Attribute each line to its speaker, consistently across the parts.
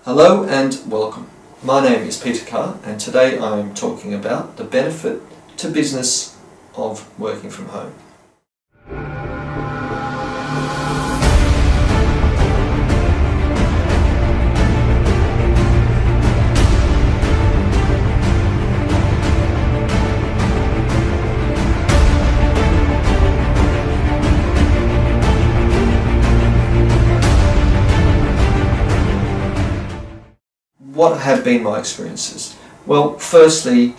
Speaker 1: Hello and welcome. My name is Peter Carr and today I am talking about the benefit to business of working from home. What have been my experiences? Well, firstly,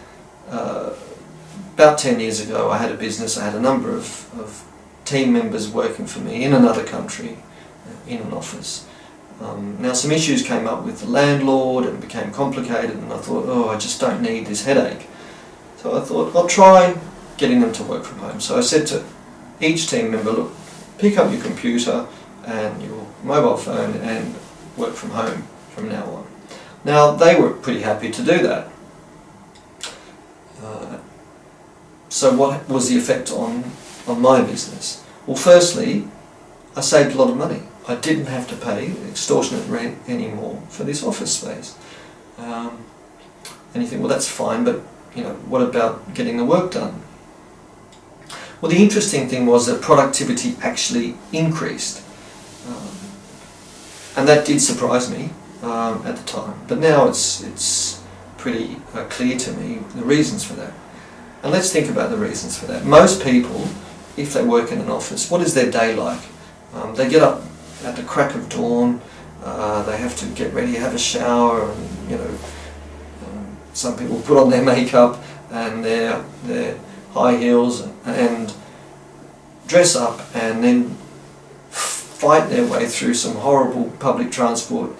Speaker 1: about 10 years ago I had a business. I had a number of team members working for me in another country, in an office. Now some issues came up with the landlord and became complicated, and I thought, I just don't need this headache. So I thought, I'll try getting them to work from home. So I said to each team member, look, pick up your computer and your mobile phone and work from home from now on. Now, they were pretty happy to do that. So what was the effect on my business? Well, firstly, I saved a lot of money. I didn't have to pay extortionate rent anymore for this office space. And you think, well, that's fine, but what about getting the work done? Well, the interesting thing was that productivity actually increased. And that did surprise me at the time, but now it's pretty clear to me the reasons for that. And let's think about the reasons for that. Most people, if they work in an office, what is their day like? They get up at the crack of dawn, they have to get ready, have a shower, and some people put on their makeup and their high heels and dress up and then fight their way through some horrible public transport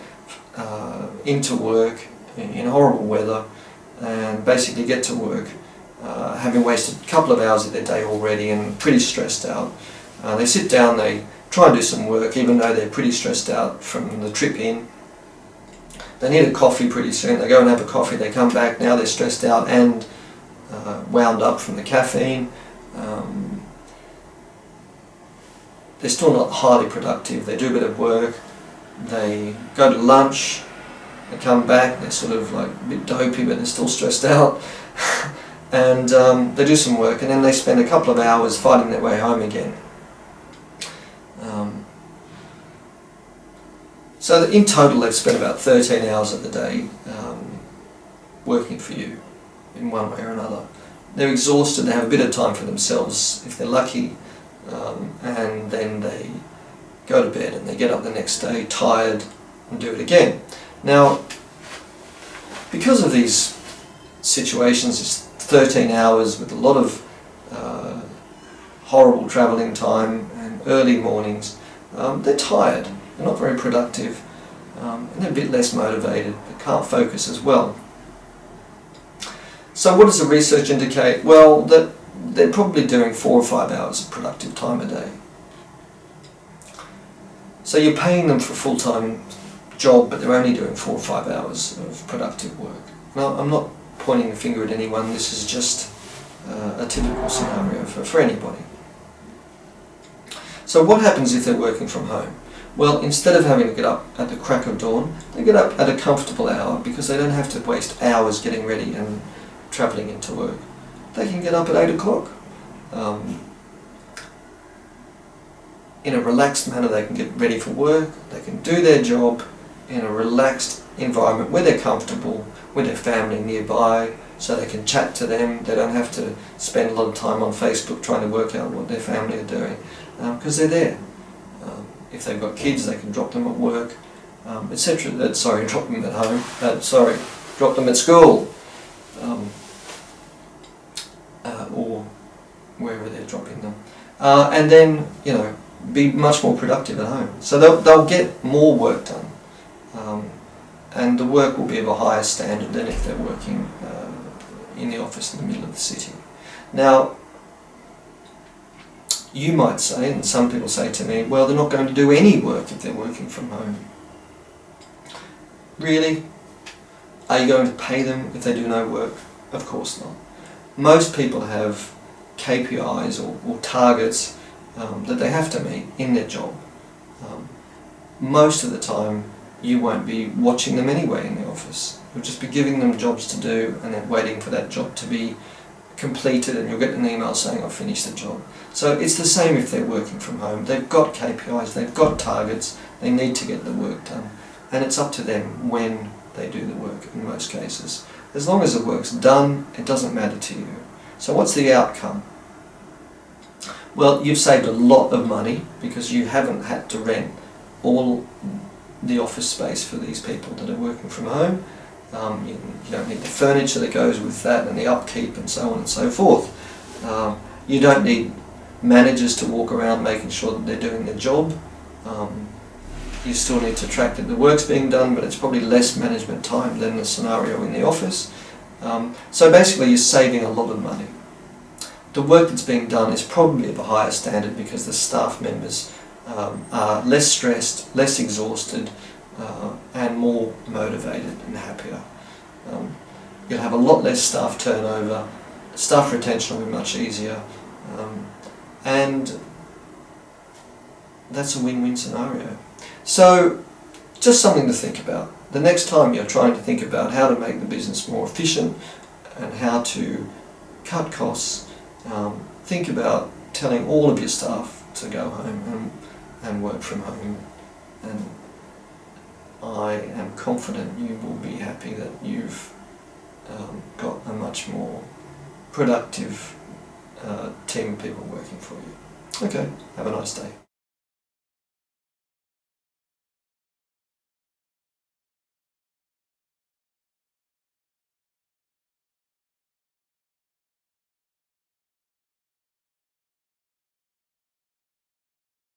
Speaker 1: into work in horrible weather, and basically get to work having wasted a couple of hours of their day already and pretty stressed out. They sit down, they try and do some work even though they're pretty stressed out from the trip in. They need a coffee pretty soon, they go and have a coffee, they come back, now they're stressed out and wound up from the caffeine. They're still not highly productive, they do a bit of work, they go to lunch, they come back, they're sort of like a bit dopey but they're still stressed out, and they do some work and then they spend a couple of hours fighting their way home again. So that in total they've spent about 13 hours of the day working for you in one way or another. They're exhausted, they have a bit of time for themselves if they're lucky, and then they go to bed and they get up the next day tired and do it again. Now, because of these situations, it's 13 hours with a lot of horrible travelling time and early mornings, they're tired, they're not very productive, and they're a bit less motivated, they can't focus as well. So what does the research indicate? Well, that they're probably doing 4 or 5 hours of productive time a day. So you're paying them for a full-time job, but they're only doing 4 or 5 hours of productive work. Now, I'm not pointing a finger at anyone, this is just a typical scenario for anybody. So what happens if they're working from home? Well, instead of having to get up at the crack of dawn, they get up at a comfortable hour because they don't have to waste hours getting ready and travelling into work. They can get up at 8 o'clock. In a relaxed manner, they can get ready for work, they can do their job in a relaxed environment where they're comfortable, with their family nearby, so they can chat to them. They don't have to spend a lot of time on Facebook trying to work out what their family are doing, because they're there. If they've got kids, they can drop them at work, etc. Drop them at home. Drop them at school, or wherever they're dropping them, and then be much more productive at home. So they'll get more work done, and the work will be of a higher standard than if they're working in the office in the middle of the city. Now, you might say, and some people say to me, well, they're not going to do any work if they're working from home. Really? Are you going to pay them if they do no work? Of course not. Most people have KPIs or targets that they have to meet in their job. Most of the time you won't be watching them anyway in the office. You'll just be giving them jobs to do and then waiting for that job to be completed, and you'll get an email saying I've finished the job. So it's the same if they're working from home. They've got KPIs, they've got targets, they need to get the work done, and it's up to them when they do the work in most cases. As long as the work's done, it doesn't matter to you. So what's the outcome? Well, you've saved a lot of money because you haven't had to rent all the office space for these people that are working from home. You don't need the furniture that goes with that and the upkeep and so on and so forth. You don't need managers to walk around making sure that they're doing their job. You still need to track that the work's being done, but it's probably less management time than the scenario in the office. So basically you're saving a lot of money. The work that's being done is probably of a higher standard because the staff members are less stressed, less exhausted, and more motivated and happier. You'll have a lot less staff turnover, staff retention will be much easier, and that's a win-win scenario. So just something to think about. The next time you're trying to think about how to make the business more efficient and how to cut costs, think about telling all of your staff to go home and work from home, and I am confident you will be happy that you've got a much more productive team of people working for you. Okay, have a nice day.